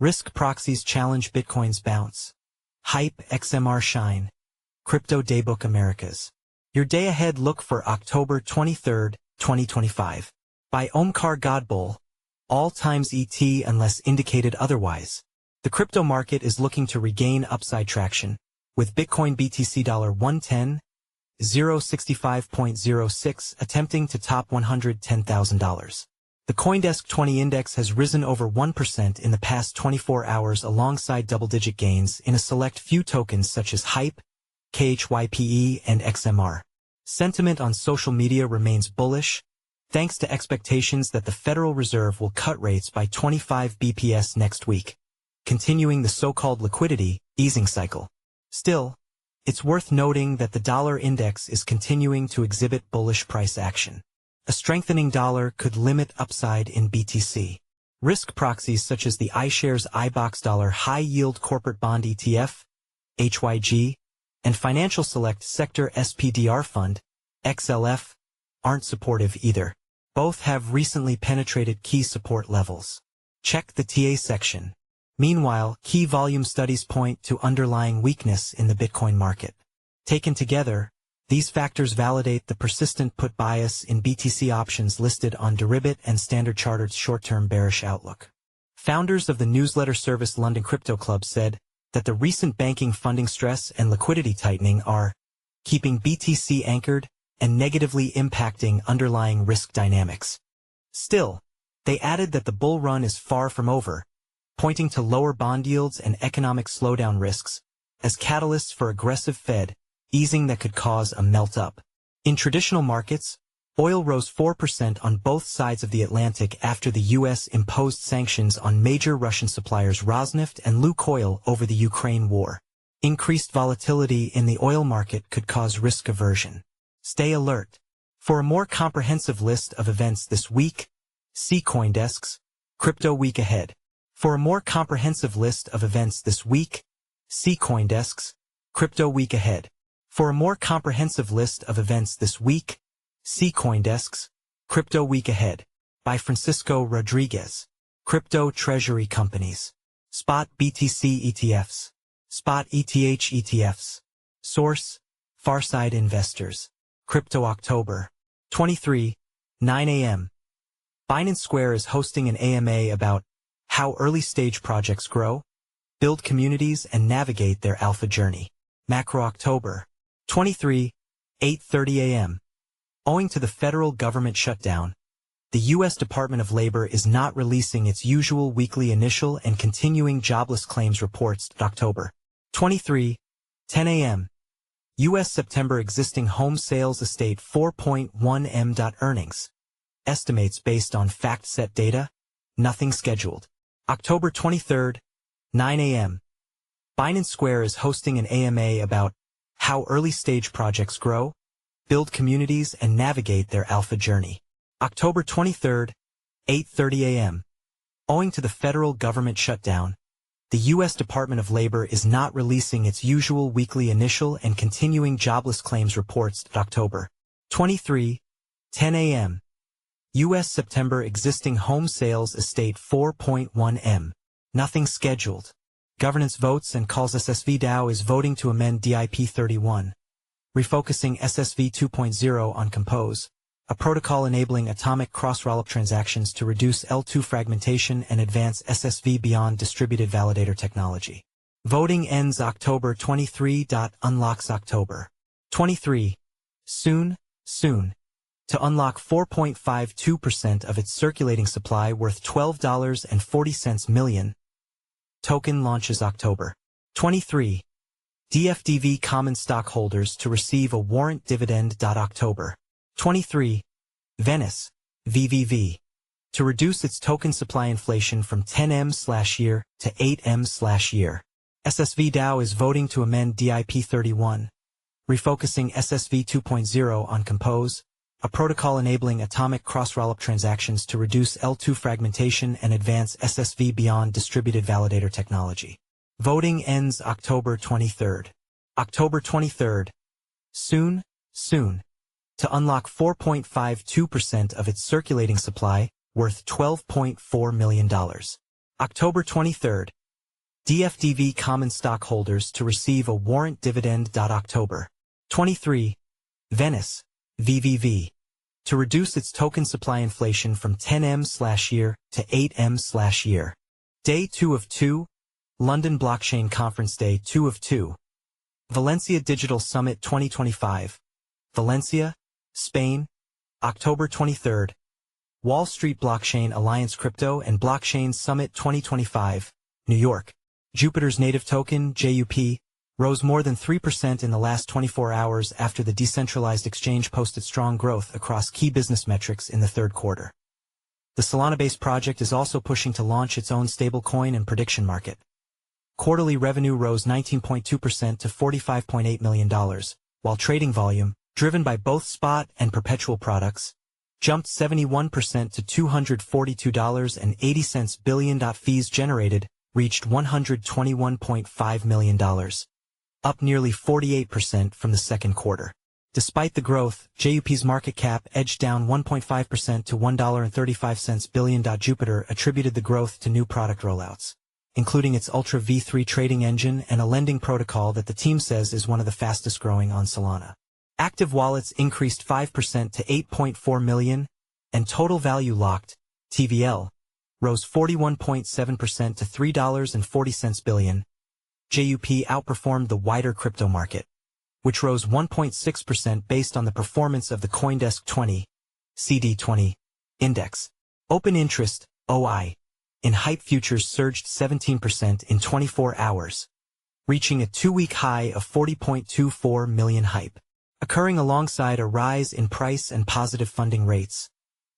Risk proxies challenge Bitcoin's bounce. Hype XMR shine. Crypto Daybook Americas. Your day ahead look for October 23, 2025. By Omkar Godbole. All times ET unless indicated otherwise. The crypto market is looking to regain upside traction, with Bitcoin BTC $110,065.06 attempting to top $110,000. The CoinDesk 20 index has risen over 1% in the past 24 hours alongside double-digit gains in a select few tokens such as HYPE, KHYPE and XMR. Sentiment on social media remains bullish, thanks to expectations that the Federal Reserve will cut rates by 25 bps next week, continuing the so-called liquidity easing cycle. Still, it's worth noting that the dollar index is continuing to exhibit bullish price action. A strengthening dollar could limit upside in BTC. Risk proxies such as the iShares iBoxx Dollar High Yield Corporate Bond ETF, HYG, and Financial Select Sector SPDR Fund, XLF, aren't supportive either. Both have recently penetrated key support levels. Check the TA section. Meanwhile, key volume studies point to underlying weakness in the Bitcoin market. Taken together, these factors validate the persistent put bias in BTC options listed on Deribit and Standard Chartered's short-term bearish outlook. Founders of the newsletter service LondonCryptoClub said that the recent banking funding stress and liquidity tightening are keeping BTC anchored and negatively impacting underlying risk dynamics. Still, they added that the bull run is far from over, pointing to lower bond yields and economic slowdown risks as catalysts for aggressive Fed easing that could cause a melt-up. In traditional markets, oil rose 4% on both sides of the Atlantic after the U.S. imposed sanctions on major Russian suppliers Rosneft and Lukoil over the Ukraine war. Increased volatility in the oil market could cause risk aversion. Stay alert. For a more comprehensive list of events this week, see CoinDesk's Crypto Week Ahead. For a more comprehensive list of events this week, see CoinDesk's Crypto Week Ahead. For a more comprehensive list of events this week, see CoinDesk's Crypto Week Ahead. By Francisco Rodriguez. Crypto Treasury Companies. Spot BTC ETFs. Spot ETH ETFs. Source, Farside Investors. Crypto October 23, 9 a.m. Binance Square is hosting an AMA about how early-stage projects grow, build communities, and navigate their alpha journey. Macro October 23, 8:30 a.m. Owing to the federal government shutdown, the U.S. Department of Labor is not releasing its usual weekly initial and continuing jobless claims reports. October 23, 10 a.m. U.S. September existing home sales estate 4.1 m. Earnings. Estimates based on fact-set data, nothing scheduled. October 23, 9 a.m. Binance Square is hosting an AMA about how early-stage projects grow, build communities, and navigate their alpha journey. October 23, 8:30 a.m. Owing to the federal government shutdown, the U.S. Department of Labor is not releasing its usual weekly initial and continuing jobless claims reports. October 23, 10 a.m. U.S. September existing home sales estate 4.1 m. Nothing scheduled. Governance votes and calls. SSV DAO is voting to amend DIP 31. Refocusing SSV 2.0 on Compose, a protocol enabling atomic cross-rollup transactions to reduce L2 fragmentation and advance SSV beyond distributed validator technology. Voting ends October 23. Unlocks October 23. Soon. To unlock 4.52% of its circulating supply worth $12.40 million. Token launches October 23. DFDV common stockholders to receive a warrant dividend. October 23. Venice, VVV, to reduce its token supply inflation from 10 m/year to 8 m/year. SSV DAO is voting to amend DIP 31. Refocusing SSV 2.0 on Compose, a protocol enabling atomic cross-rollup transactions to reduce L2 fragmentation and advance SSV beyond distributed validator technology. Voting ends October 23. October 23. Soon. To unlock 4.52% of its circulating supply, worth $12.4 million. October 23. DFDV common stockholders to receive a warrant dividend. October 23. Venice, VVV, to reduce its token supply inflation from 10M/year to 8M/year. Day 2 of 2, London Blockchain Conference Day 2 of 2. Valencia Digital Summit 2025. Valencia, Spain, October 23. Wall Street Blockchain Alliance Crypto and Blockchain Summit 2025, New York. Jupiter's native token, JUP, rose more than 3% in the last 24 hours after the decentralized exchange posted strong growth across key business metrics in the third quarter. The Solana-based project is also pushing to launch its own stablecoin and prediction market. Quarterly revenue rose 19.2% to $45.8 million, while trading volume, driven by both spot and perpetual products, jumped 71% to $242.80 billion. Fees generated reached $121.5 million, up nearly 48% from the second quarter. Despite the growth, JUP's market cap edged down 1.5% to $1.35 billion. Jupiter attributed the growth to new product rollouts, including its Ultra V3 trading engine and a lending protocol that the team says is one of the fastest growing on Solana. Active wallets increased 5% to 8.4 million, and total value locked, TVL, rose 41.7% to $3.40 billion. JUP outperformed the wider crypto market, which rose 1.6% based on the performance of the CoinDesk 20, CD20, index. Open interest, OI, in HYPE futures surged 17% in 24 hours, reaching a 2-week high of 40.24 million HYPE. Occurring alongside a rise in price and positive funding rates.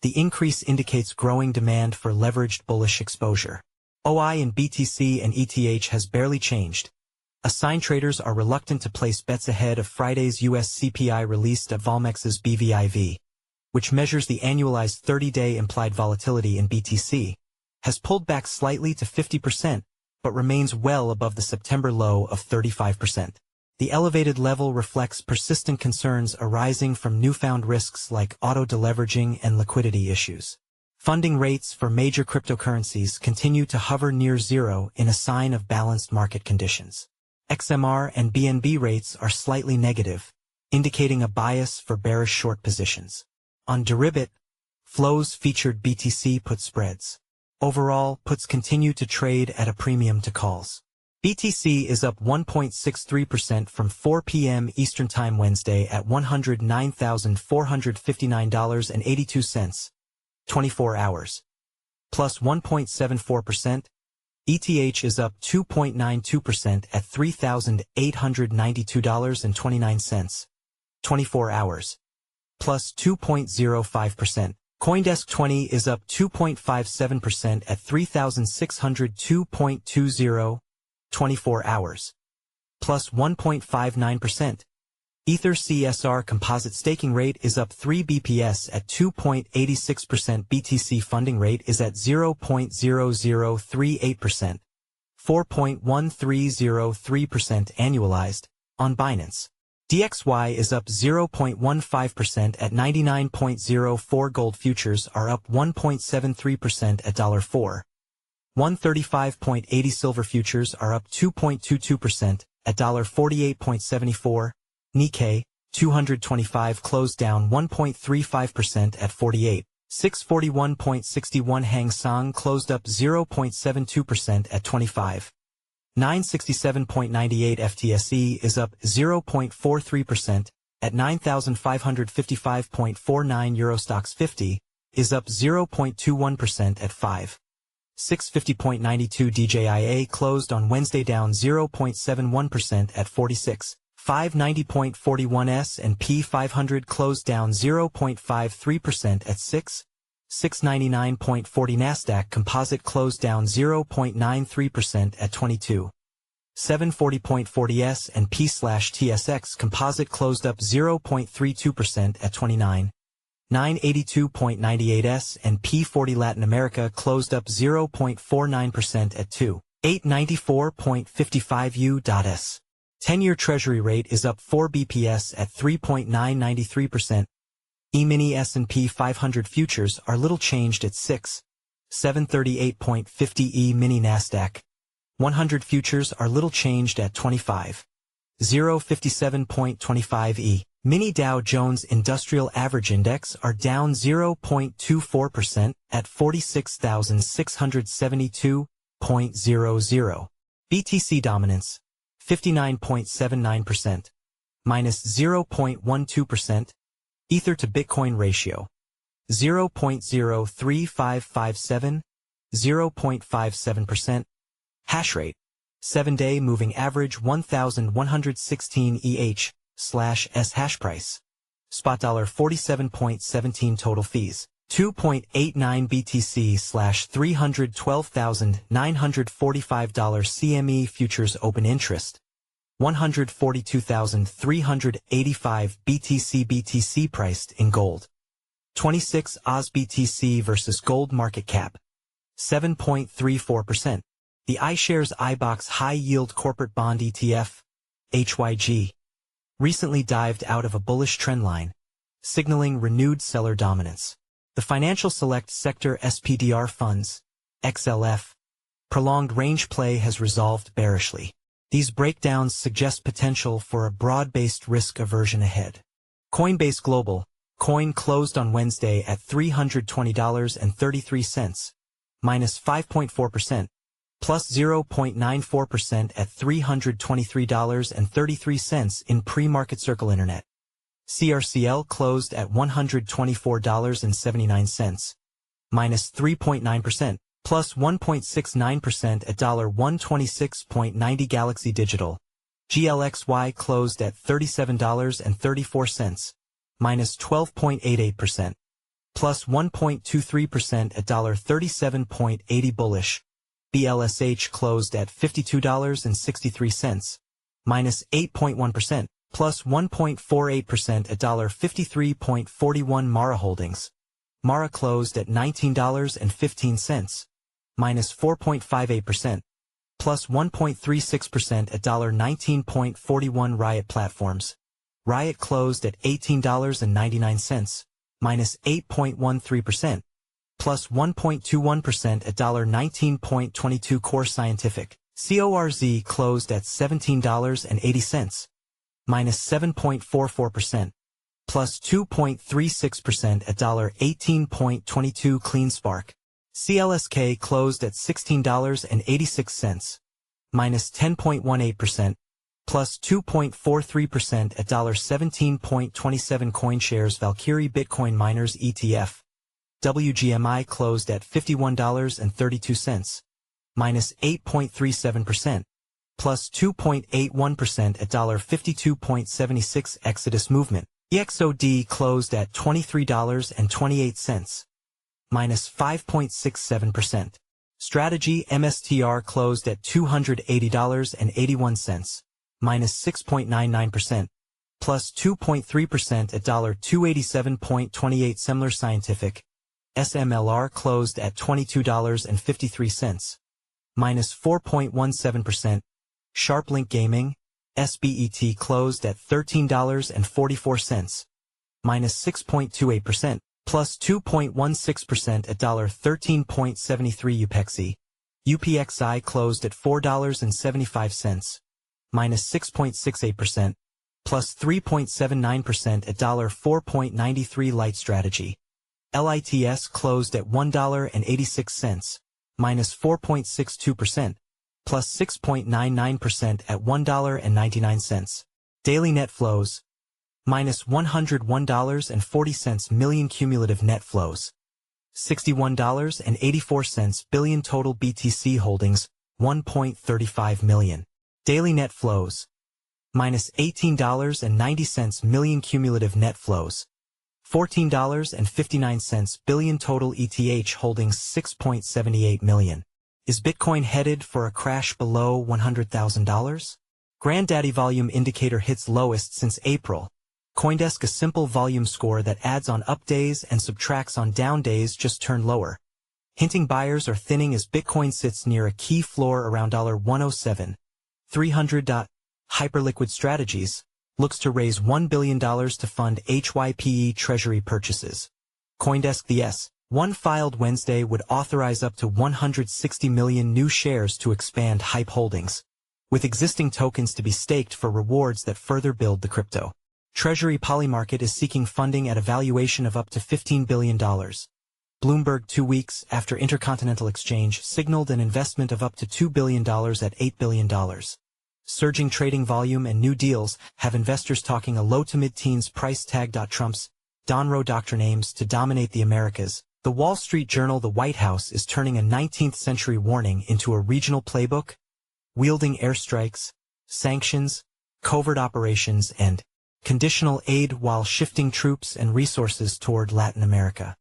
The increase indicates growing demand for leveraged bullish exposure. OI in BTC and ETH has barely changed. A sign traders are reluctant to place bets ahead of Friday's US CPI released at Volmex's BVIV, which measures the annualized 30-day implied volatility in BTC, has pulled back slightly to 50%, but remains well above the September low of 35%. The elevated level reflects persistent concerns arising from newfound risks like auto-deleveraging and liquidity issues. Funding rates for major cryptocurrencies continue to hover near zero in a sign of balanced market conditions. XMR and BNB rates are slightly negative, indicating a bias for bearish short positions. On Deribit, flows featured BTC put spreads. Overall, puts continue to trade at a premium to calls. BTC is up 1.63% from 4 p.m. Eastern Time Wednesday at $109,459.82, 24 hours, plus 1.74%. ETH is up 2.92% at $3,892.29, 24 hours, plus 2.05%. CoinDesk 20 is up 2.57% at $3,602.20, 24 hours, plus 1.59%. Ether CSR composite staking rate is up 3 BPS at 2.86%. BTC funding rate is at 0.0038%, 4.1303% annualized, on Binance. DXY is up 0.15% at 99.04. Gold futures are up 1.73% at $4. 135.80. Silver futures are up 2.22% at $48.74. Nikkei 225 closed down 1.35% at 48. 641.61. Hang Seng closed up 0.72% at 25. 967.98. FTSE is up 0.43% at 9,555.49. Eurostoxx 50 is up 0.21% at 5. 650.92. DJIA closed on Wednesday down 0.71% at 46. 590.41. S&P 500 closed down 0.53% at 6. 699.40. Nasdaq Composite closed down 0.93% at 22. 740.40. S&P/TSX Composite closed up 0.32% at 29. 982.98. S&P 40. Latin America closed up 0.49% at 2. 894.55. U.S. 10-year Treasury rate is up 4 BPS at 3.993%. E-mini S&P 500 futures are little changed at 6. 738.50 mini Nasdaq 100 futures are little changed at 25,057.25 Mini Dow Jones Industrial Average Index are down 0.24% at 46,672.00. BTC dominance 59.79%, minus 0.12%. Ether to Bitcoin ratio 0.03557, 0.57%. Hash rate 7-day moving average 1116 EH/s hash price. Spot $47.17 total fees 2.89 BTC/$312,945 CME futures open interest 142,385 BTC priced in gold. 26 Oz BTC versus gold market cap 7.34%. The iShares iBoxx High Yield Corporate Bond ETF, HYG, recently dived out of a bullish trendline, signaling renewed seller dominance. The Financial Select Sector SPDR funds, XLF, prolonged range play has resolved bearishly. These breakdowns suggest potential for a broad-based risk aversion ahead. Coinbase Global, coin closed on Wednesday at $320.33, minus 5.4%, plus 0.94% at $323.33 in pre-market Circle Internet. CRCL closed at $124.79, minus 3.9%, plus 1.69% at $126.90. Galaxy Digital, GLXY closed at $37.34, minus 12.88%, plus 1.23% at $37.80. Bullish, BLSH closed at $52.63, minus 8.1%, plus 1.48% at $53.41. Mara Holdings, Mara closed at $19.15, minus 4.58%, plus 1.36% at $19.41. Riot Platforms, Riot closed at $18.99, minus 8.13%, plus 1.21% at $19.22. Core Scientific, CORZ closed at $17.80, minus 7.44%, plus 2.36% at $18.22. CleanSpark, CLSK closed at $16.86, minus 10.18%, plus 2.43% at $17.27. CoinShares Valkyrie Bitcoin Miners ETF, WGMI closed at $51.32, minus 8.37%, plus 2.81% at $52.76. Exodus Movement, EXOD closed at $23.28, minus 5.67%. Strategy MSTR closed at $280.81, minus 6.99%, plus 2.3% at $287.28. Semler Scientific, SMLR closed at $22.53, minus 4.17%. SharpLink Gaming, SBET closed at $13.44, minus 6.28%, plus 2.16% at $13.73. Upexi, UPXI closed at $4.75, minus 6.68%, plus 3.79% at $4.93. Light Strategy, LITS closed at $1.86, minus 4.62%, plus 6.99% at $1.99. Daily net flows, minus $101.40 million. Cumulative net flows, $61.84 billion. Total BTC holdings, 1.35 million. Daily net flows, minus $18.90 million. Cumulative net flows, $14.59 billion. Total ETH holdings, 6.78 million. Is Bitcoin headed for a crash below $100,000? Granddaddy volume indicator hits lowest since April. CoinDesk, a simple volume score that adds on up days and subtracts on down days, just turned lower, hinting buyers are thinning as Bitcoin sits near a key floor around $107,300. Hyperliquid Strategies looks to raise $1 billion to fund HYPE treasury purchases. CoinDesk, the One filed Wednesday would authorize up to 160 million new shares to expand HYPE holdings, with existing tokens to be staked for rewards that further build the crypto. Treasury Polymarket is seeking funding at a valuation of up to $15 billion. Bloomberg 2 weeks after Intercontinental Exchange signaled an investment of up to $2 billion at $8 billion. Surging trading volume and new deals have investors talking a low to mid-teens price tag. Trump's Donroe Doctrine aims to dominate the Americas. The Wall Street Journal: The White House is turning a 19th-century warning into a regional playbook, wielding airstrikes, sanctions, covert operations, and conditional aid while shifting troops and resources toward Latin America.